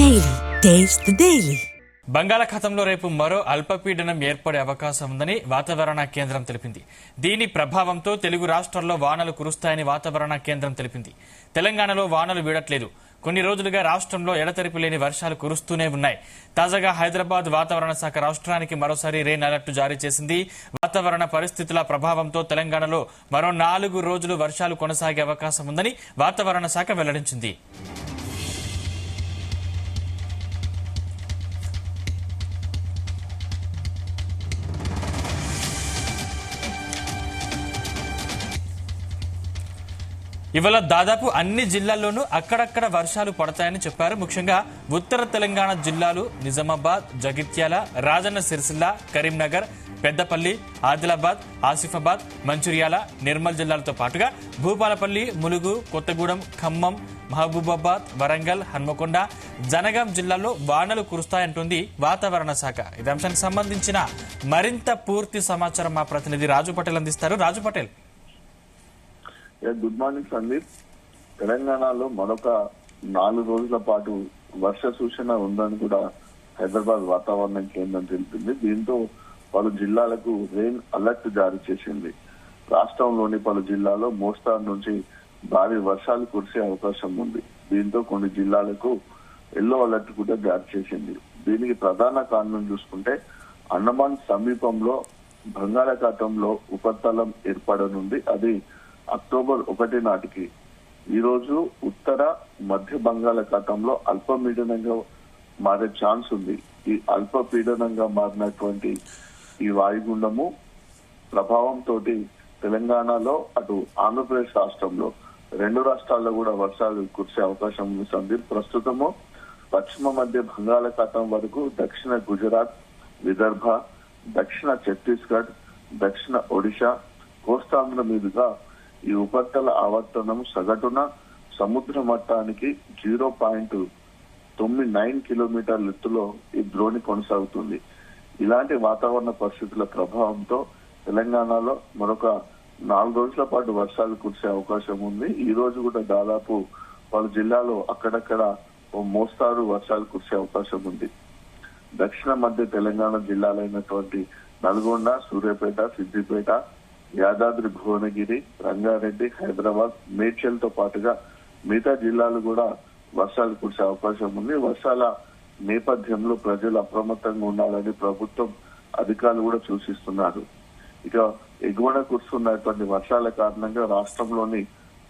Daily taste the daily. బంగాళాఖాతంలో రేపు మరో అల్పపీడనం ఏర్పడే అవకాశం ఉందని వాతావరణ కేంద్రం తెలిపింది. దీని ప్రభావంతో తెలుగు రాష్ట్రాల్లో వానలు కురుస్తాయని వాతావరణ కేంద్రం తెలిపింది. తెలంగాణలో వానలు వీడట్లేదు. కొన్ని రోజులుగా రాష్ట్రంలో ఎడతెరిపి లేని వర్షాలు కురుస్తూనే ఉన్నాయి. తాజాగా హైదరాబాద్ వాతావరణ శాఖ రాష్ట్రానికి మరోసారి రెయిన్ అలర్ట్ జారీ చేసింది. వాతావరణ పరిస్థితుల ప్రభావంతో తెలంగాణలో మరో 4 రోజులు వర్షాలు కొనసాగే అవకాశం ఉందని వాతావరణ శాఖ వెల్లడించింది. ఇవాళ దాదాపు అన్ని జిల్లాల్లోనూ అక్కడక్కడ వర్షాలు పడతాయని చెప్పారు. ముఖ్యంగా ఉత్తర తెలంగాణ జిల్లాలు నిజామాబాద్, జగిత్యాల, రాజన్న సిరిసిల్ల, కరీంనగర్, పెద్దపల్లి, ఆదిలాబాద్, ఆసిఫాబాద్, మంచిర్యాల, నిర్మల్ జిల్లాలతో పాటుగా భూపాలపల్లి, ములుగు, కొత్తగూడెం, ఖమ్మం, మహబూబాబాద్, వరంగల్, హన్మకొండ, జనగాం జిల్లాల్లో వానలు కురుస్తాయంటోంది వాతావరణ శాఖ. ఈ అంశానికి సంబంధించిన మరింత పూర్తి సమాచారం మా ప్రతినిధి రాజు పటేల్ అందిస్తారు. రాజు పటేల్. Good morning Sandeep. తెలంగాణలో మరొక 4 రోజుల పాటు వర్ష సూచన ఉందని కూడా హైదరాబాద్ వాతావరణ కేంద్రం తెలిపింది. దీంతో పలు జిల్లాలకు రెయిన్ అలర్ట్ జారీ చేసింది. రాష్ట్రంలోని పలు జిల్లాల్లో మోస్తారు నుంచి భారీ వర్షాలు కురిసే అవకాశం ఉంది. దీంతో కొన్ని జిల్లాలకు ఎల్లో అలర్ట్ కూడా జారీ చేసింది. దీనికి ప్రధాన కారణం చూసుకుంటే అండమాన్ సమీపంలో బంగాళాఖాతంలో ఉపరితలం ఏర్పడనుంది. అది అక్టోబర్ 1 నాటికి ఈ రోజు ఉత్తర మధ్య బంగాళాఖాతంలో అల్పపీడనంగా మారే ఛాన్స్ ఉంది. ఈ అల్పపీడనంగా మారినటువంటి ఈ వాయుగుండము ప్రభావంతో తెలంగాణలో అటు ఆంధ్రప్రదేశ్ రాష్ట్రంలో 2 రాష్ట్రాల్లో కూడా వర్షాలు కురిసే అవకాశం ఉంది. సందీప్, ప్రస్తుతము పశ్చిమ మధ్య బంగాళాఖాతం వరకు దక్షిణ గుజరాత్, విదర్భ, దక్షిణ ఛత్తీస్గఢ్, దక్షిణ ఒడిశా, కోస్తాంధ్ర మీదుగా ఈ ఉపరితల ఆవర్తనం సగటున సముద్ర మట్టానికి 0.99 కిలోమీటర్ల ఎత్తులో ఈ ద్రోణి కొనసాగుతుంది. ఇలాంటి వాతావరణ పరిస్థితుల ప్రభావంతో తెలంగాణలో మరొక 4 రోజుల పాటు వర్షాలు కురిసే అవకాశం ఉంది. ఈ రోజు కూడా దాదాపు పలు జిల్లాలో అక్కడక్కడ ఓ మోస్తారు వర్షాలు కురిసే అవకాశం ఉంది. దక్షిణ మధ్య తెలంగాణ జిల్లాలైనటువంటి నల్గొండ, సూర్యాపేట, సిద్దిపేట, యాదాద్రి భువనగిరి, రంగారెడ్డి, హైదరాబాద్, మేడ్చల్ తో పాటుగా మిగతా జిల్లాలు కూడా వర్షాలు కురిసే అవకాశం ఉంది. వర్షాల నేపథ్యంలో ప్రజలు అప్రమత్తంగా ఉండాలని ప్రభుత్వం అధికారులు కూడా సూచిస్తున్నారు. ఇక ఎగువన కురుస్తున్నటువంటి వర్షాల కారణంగా రాష్ట్రంలోని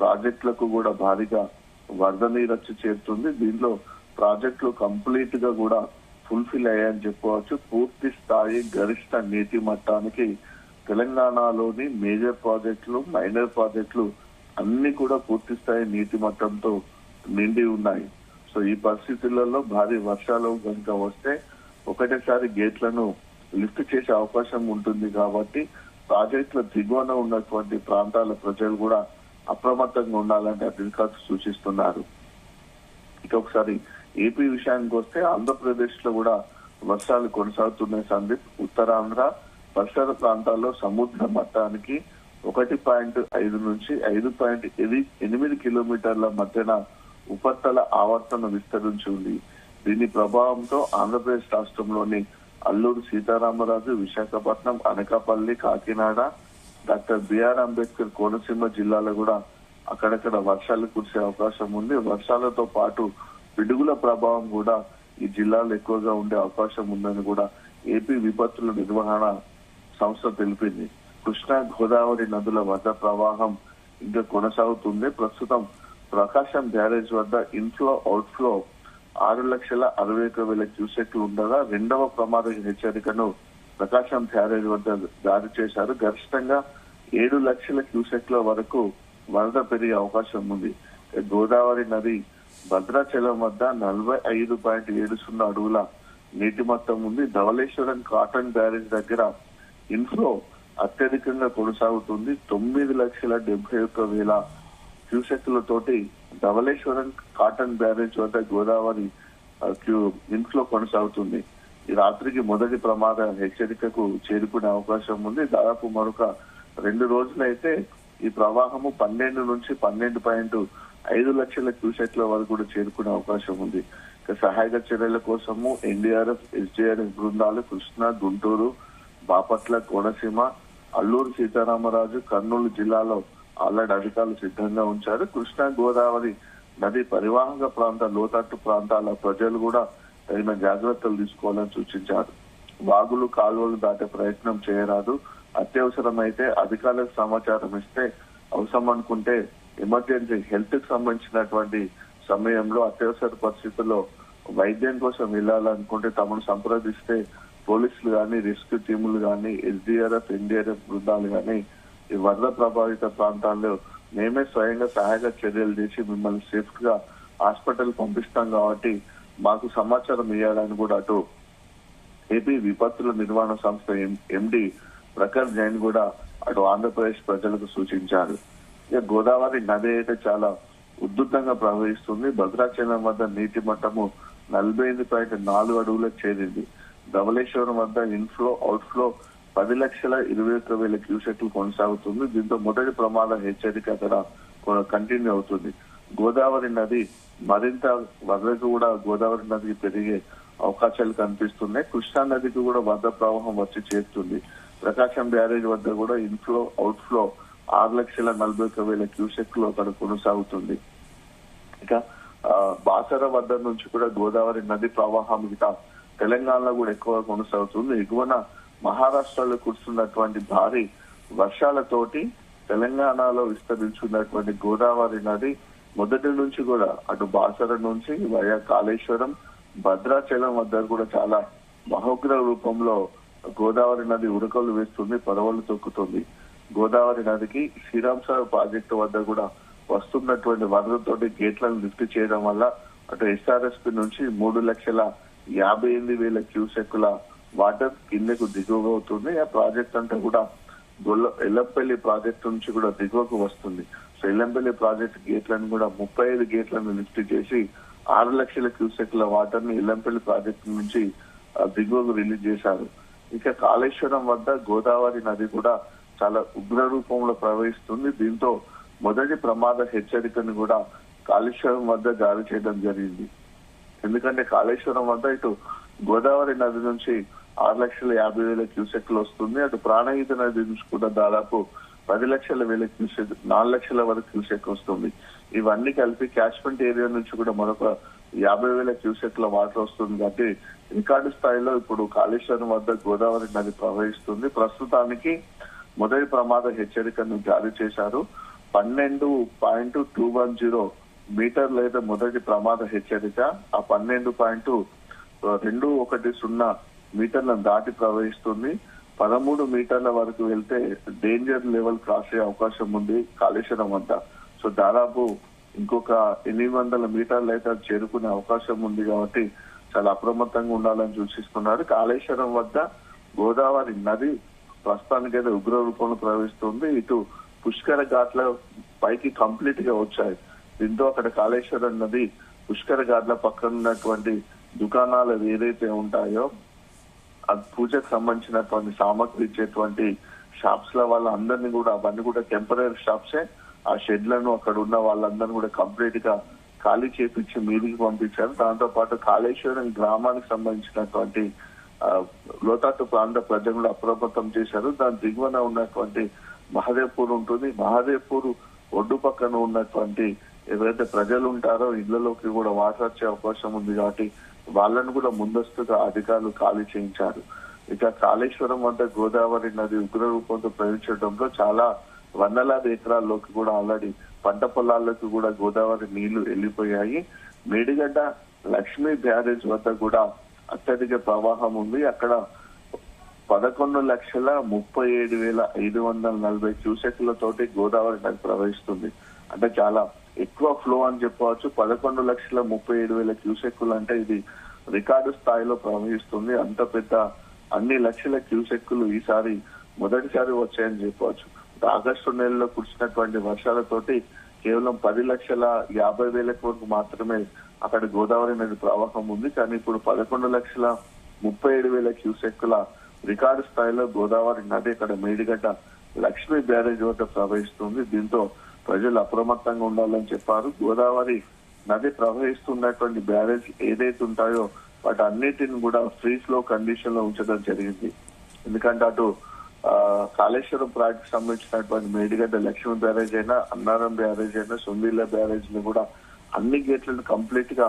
ప్రాజెక్టులకు కూడా భారీగా వరద నీరు వచ్చి చేరుతుంది. దీంట్లో ప్రాజెక్టులు కంప్లీట్ గా కూడా ఫుల్ఫిల్ అయ్యాయని చెప్పవచ్చు. పూర్తి స్థాయి గరిష్ట నీటి మట్టానికి తెలంగాణలోని మేజర్ ప్రాజెక్టులు, మైనర్ ప్రాజెక్టులు అన్ని కూడా పూర్తి స్థాయి నీటి మట్టంతో నిండి ఉన్నాయి. సో ఈ పరిస్థితులలో భారీ వర్షాలు కనుక వస్తే ఒకటేసారి గేట్లను లిఫ్ట్ చేసే అవకాశం ఉంటుంది. కాబట్టి ప్రాజెక్టుల దిగువన ఉన్నటువంటి ప్రాంతాల ప్రజలు కూడా అప్రమత్తంగా ఉండాలని అధికారులు సూచిస్తున్నారు. ఇక ఒకసారి ఏపీ విషయానికి వస్తే ఆంధ్రప్రదేశ్ లో కూడా వర్షాలు కొనసాగుతున్నాయి. సందీప్, ఉత్తరాంధ్ర పరిసర ప్రాంతాల్లో సముద్ర మట్టానికి 1.5 నుంచి 5.8 కిలోమీటర్ల మధ్యన ఉపరితల ఆవర్తన విస్తరించి ఉంది. దీని ప్రభావంతో ఆంధ్రప్రదేశ్ రాష్ట్రంలోని అల్లూరు సీతారామరాజు, విశాఖపట్నం, అనకాపల్లి, కాకినాడ, డాక్టర్ బిఆర్ అంబేద్కర్ కోనసీమ జిల్లాలో కూడా అక్కడక్కడ వర్షాలు కురిసే అవకాశం ఉంది. వర్షాలతో పాటు పిడుగుల ప్రభావం కూడా ఈ జిల్లాలో ఎక్కువగా ఉండే అవకాశం ఉందని కూడా ఏపీ విపత్తుల నిర్వహణ సంస్థ తెలిపింది. కృష్ణా, గోదావరి నదుల వద్ద ప్రవాహం ఇంకా కొనసాగుతుంది. ప్రస్తుతం ప్రకాశం బ్యారేజ్ వద్ద ఇన్ఫ్లో అవుట్ఫ్లో 6,61,000 క్యూసెక్లు ఉండగా 2వ ప్రమాద హెచ్చరికను ప్రకాశం బ్యారేజ్ వద్ద జారీ చేశారు. గరిష్టంగా 7 లక్షల క్యూసెక్ల వరకు వరద పెరిగే అవకాశం ఉంది. గోదావరి నది భద్రాచలం వద్ద 45.70 అడుగుల నీటి మొత్తం ఉంది. ధవళేశ్వరం కాటన్ బ్యారేజ్ దగ్గర ఇన్ఫ్లో అత్యధికంగా కొనసాగుతుంది. 9,71,000 క్యూసెక్లతోటి ధవళేశ్వరం కాటన్ బ్యారేజ్ వద్ద గోదావరి ఇన్ఫ్లో కొనసాగుతుంది. ఈ రాత్రికి మొదటి ప్రమాద హెచ్చరికకు చేరుకునే అవకాశం ఉంది. దాదాపు మరొక 2 రోజులైతే ఈ ప్రవాహము 12 నుంచి 12.0 5 లక్షల క్యూసెక్ల వరకు కూడా చేరుకునే అవకాశం ఉంది. ఇక సహాయక చర్యల కోసము ఎన్డీఆర్ఎఫ్, ఎస్డీఆర్ఎఫ్ బృందాలు కృష్ణా, గుంటూరు, బాపట్ల, కోనసీమ, అల్లూరు సీతారామరాజు, కర్నూలు జిల్లాలో ఆల్రెడీ అధికారులు సిద్ధంగా ఉంచారు. కృష్ణా గోదావరి నది పరివాహక ప్రాంత లోతట్టు ప్రాంతాల ప్రజలు కూడా తగిన జాగ్రత్తలు తీసుకోవాలని సూచించారు. వాగులు, కాలువలు దాటే ప్రయత్నం చేయరాదు. అత్యవసరమైతే అధికారులకు సమాచారం ఇస్తే, అవసరం అనుకుంటే ఎమర్జెన్సీ హెల్త్ కి సంబంధించినటువంటి సమయంలో అత్యవసర పరిస్థితుల్లో వైద్యం కోసం వెళ్ళాలనుకుంటే తమను సంప్రదిస్తే పోలీసులు గాని, రెస్క్యూ టీములు గాని, ఎస్డీఆర్ఎఫ్, ఎన్డీఆర్ఎఫ్ బృందాలు గాని ఈ వరద ప్రభావిత ప్రాంతాల్లో మేమే స్వయంగా సహాయక చర్యలు చేసి మిమ్మల్ని సేఫ్ గా హాస్పిటల్ పంపిస్తాం కాబట్టి మాకు సమాచారం ఇవ్వాలని కూడా అటు ఏపీ విపత్తుల నిర్వహణ సంస్థ ఎండి ప్రఖర్ జైన్ కూడా అటు ఆంధ్రప్రదేశ్ ప్రజలకు సూచించారు. ఇక గోదావరి నది అయితే చాలా ఉధృతంగా ప్రవహిస్తుంది. భద్రాచలం వద్ద నీటి మట్టము 48.4 అడుగులకు చేరింది. ధవళేశ్వరం వద్ద ఇన్ఫ్లో, అవుట్ఫ్లో 10,21,000 క్యూసెక్లు కొనసాగుతుంది. దీంతో మొదటి ప్రమాద హెచ్చరిక అక్కడ కంటిన్యూ అవుతుంది. గోదావరి నది మరింత వరదకు కూడా గోదావరి నదికి పెరిగే అవకాశాలు కనిపిస్తున్నాయి. కృష్ణా నదికి కూడా వరద ప్రవాహం వచ్చి చేరుతుంది. ప్రకాశం బ్యారేజ్ వద్ద కూడా ఇన్ఫ్లో, అవుట్ఫ్లో 6,41,000 క్యూసెక్లు అక్కడ కొనసాగుతుంది. ఇక బాసర వద్ద నుంచి కూడా గోదావరి నది ప్రవాహం ఇక తెలంగాణలో కూడా ఎక్కువ కొనసాగుతుంది. ఎగువన మహారాష్ట్రలో కురుస్తున్నటువంటి భారీ వర్షాలతోటి తెలంగాణలో విస్తరించున్నటువంటి గోదావరి నది మొదటి నుంచి కూడా అటు బాసర నుంచి వయా కాళేశ్వరం, భద్రాచలం వద్ద కూడా చాలా మహోగ్ర రూపంలో గోదావరి నది ఉరకలు వేస్తుంది, పరవలు తొక్కుతుంది. గోదావరి నదికి శ్రీరాంసాగర్ ప్రాజెక్టు వద్ద కూడా వస్తున్నటువంటి వరదతోటి గేట్లను లిఫ్ట్ చేయడం వల్ల అటు ఎస్ఆర్ఎస్పీ నుంచి 3,58,000 క్యూసెక్కుల వాటర్ కిందకు దిగువగా అవుతుంది. ఆ ప్రాజెక్ట్ అంతా కూడా ఎల్లంపల్లి ప్రాజెక్టు నుంచి కూడా దిగువకు వస్తుంది. సో ఎల్లంపల్లి ప్రాజెక్ట్ గేట్లను కూడా 35 గేట్లను లిఫ్ట్ చేసి 6 లక్షల క్యూసెక్ల వాటర్ ని ఎల్లంపల్లి ప్రాజెక్టు నుంచి దిగువకు రిలీజ్ చేశారు. ఇక కాళేశ్వరం వద్ద గోదావరి నది కూడా చాలా ఉగ్ర రూపంలో ప్రవహిస్తుంది. దీంతో మొదటి ప్రమాద హెచ్చరికను కూడా కాళేశ్వరం వద్ద జారీ చేయడం జరిగింది. ఎందుకంటే కాళేశ్వరం వద్ద ఇటు గోదావరి నది నుంచి 6,50,000 క్యూసెక్లు వస్తుంది. అటు ప్రాణహిత నది నుంచి కూడా దాదాపు 10,00,000 క్యూసెక్, 4 లక్షల వరకు క్యూసెక్ వస్తుంది. ఇవన్నీ కలిపి క్యాచ్మెంట్ ఏరియా నుంచి కూడా మరొక 50,000 క్యూసెక్ల వాటర్ వస్తుంది. కాబట్టి రికార్డు స్థాయిలో ఇప్పుడు కాళేశ్వరం వద్ద గోదావరి నది ప్రవహిస్తుంది. ప్రస్తుతానికి మొదటి ప్రమాద హెచ్చరికను జారీ చేశారు. 12.210 మీటర్లు అయితే మొదటి ప్రమాద హెచ్చరిక. ఆ 12.210 మీటర్లను దాటి ప్రవహిస్తుంది. 13 మీటర్ల వరకు వెళ్తే డేంజర్ లెవెల్ క్రాస్ అయ్యే అవకాశం ఉంది కాళేశ్వరం వద్ద. సో దాదాపు ఇంకొక 800 మీటర్లు అయితే చేరుకునే అవకాశం ఉంది. కాబట్టి చాలా అప్రమత్తంగా ఉండాలని సూచిస్తున్నారు. కాళేశ్వరం వద్ద గోదావరి నది ప్రస్తుతానికైతే ఉగ్ర రూపంలో ప్రవహిస్తుంది. ఇటు పుష్కర ఘాట్ల పైకి కంప్లీట్ గా వచ్చాయి. దీంతో అక్కడ కాళేశ్వరం నది పుష్కర ఘాట్ల పక్కన ఉన్నటువంటి దుకాణాలు ఏదైతే ఉంటాయో అది పూజకు సంబంధించినటువంటి సామగ్రి ఇచ్చేటువంటి షాప్స్ ల వాళ్ళందరినీ కూడా, అవన్నీ కూడా టెంపరీ షాప్సే, ఆ షెడ్లను అక్కడ ఉన్న వాళ్ళందరినీ కూడా కంప్లీట్ గా ఖాళీ చేపించి మీదికి పంపించారు. దాంతో పాటు కాళేశ్వరం గ్రామానికి సంబంధించినటువంటి లోతట్టు ప్రాంత ప్రజలను అప్రమత్తం చేశారు. దాని దిగువన ఉన్నటువంటి మహదేవ్పూర్ ఉంటుంది. మహదేవ్పూర్ ఒడ్డు పక్కన ఉన్నటువంటి ఎవరైతే ప్రజలు ఉంటారో ఇళ్లలోకి కూడా వాటర్ వచ్చే అవకాశం ఉంది. కాబట్టి వాళ్ళను కూడా ముందస్తుగా అధికారులు ఖాళీ చేయించారు. ఇక కాళేశ్వరం వద్ద గోదావరి నది ఉగ్ర రూపంతో ప్రవహించడంలో చాలా వందలాది ఎకరాల్లోకి కూడా ఆల్రెడీ పంట పొలాల్లోకి కూడా గోదావరి నీళ్లు వెళ్లిపోయాయి. మేడిగడ్డ లక్ష్మీ బ్యారేజ్ వద్ద కూడా అత్యధిక ప్రవాహం ఉంది. అక్కడ 11,37,540 క్యూసెక్లతోటి గోదావరి నది ప్రవహిస్తుంది. అంటే చాలా ఎక్కువ ఫ్లో అని చెప్పవచ్చు. 11,37,000 క్యూసెక్కులు అంటే ఇది రికార్డు స్థాయిలో ప్రవహిస్తుంది. అంత పెద్ద అన్ని లక్షల క్యూసెక్కులు ఈసారి మొదటిసారి వచ్చాయని చెప్పవచ్చు. ఆగస్టు నెలలో కురిసినటువంటి వర్షాలతోటి కేవలం 10,50,000 వరకు మాత్రమే అక్కడ గోదావరి నది ప్రవాహం ఉంది. కానీ ఇప్పుడు 11,37,000 క్యూసెక్కుల రికార్డు స్థాయిలో గోదావరి నది అక్కడ మేడిగడ్డ లక్ష్మీ బ్యారేజ్ వద్ద ప్రవహిస్తుంది. దీంతో ప్రజలు అప్రమత్తంగా ఉండాలని చెప్పారు. గోదావరి నది ప్రవహిస్తున్నటువంటి బ్యారేజ్ ఏదైతే ఉంటాయో వాటి అన్నిటిని కూడా ఫ్రీ ఫ్లో కండిషన్ లో ఉంచడం జరిగింది. ఎందుకంటే అటు కాళేశ్వరం ప్రాజెక్టు సంబంధించినటువంటి మేడిగడ్డ లక్ష్మీ బ్యారేజ్ అయినా, అన్నారం బ్యారేజ్ అయినా, సొందిల్ల బ్యారేజ్ ని కూడా అన్ని గేట్లను కంప్లీట్ గా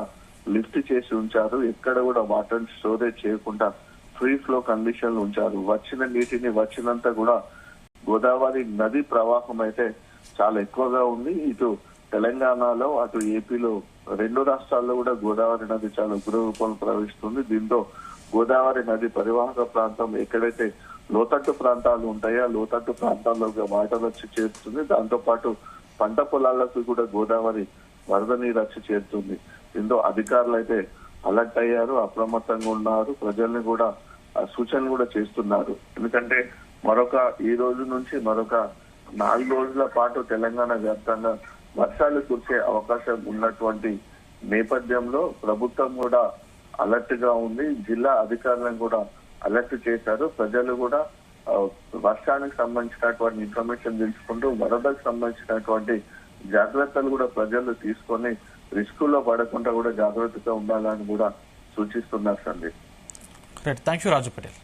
లిఫ్ట్ చేసి ఉంచారు. ఎక్కడ కూడా వాటర్ స్టోరేజ్ చేయకుండా ఫ్రీ ఫ్లో కండిషన్ ఉంచారు. వచ్చిన నీటిని వచ్చినంత కూడా గోదావరి నది ప్రవాహం అయితే చాలా ఎక్కువగా ఉంది. ఇటు తెలంగాణలో అటు ఏపీలో రెండు రాష్ట్రాల్లో కూడా గోదావరి నది చాలా ఉగ్ర రూపంలో ప్రవహిస్తుంది. దీంతో గోదావరి నది పరివాహక ప్రాంతం ఎక్కడైతే లోతట్టు ప్రాంతాలు ఉంటాయో లోతట్టు ప్రాంతాల్లో వాటర్ వచ్చి చేరుతుంది. దాంతో పాటు పంట పొలాలకు కూడా గోదావరి వరద నీరు వచ్చి చేరుతుంది. దీంతో అధికారులు అయితే అలర్ట్ అయ్యారు, అప్రమత్తంగా ఉన్నారు. ప్రజల్ని కూడా సూచనలు కూడా చేస్తున్నారు. ఎందుకంటే ఈ రోజు నుంచి మరొక 4 రోజుల పాటు తెలంగాణ వ్యాప్తంగా వర్షాలు కురిసే అవకాశం ఉన్నటువంటి నేపథ్యంలో ప్రభుత్వం కూడా అలర్ట్ గా ఉంది. జిల్లా అధికారులను కూడా అలర్ట్ చేశారు. ప్రజలు కూడా వర్షానికి సంబంధించినటువంటి ఇన్ఫర్మేషన్ తెలుసుకుంటూ వరదకు సంబంధించినటువంటి జాగ్రత్తలు కూడా ప్రజలు తీసుకొని రిస్క్ లో పడకుండా కూడా జాగ్రత్తగా ఉండాలని కూడా సూచిస్తున్నారు Sandeep. Thank you Raju Patel.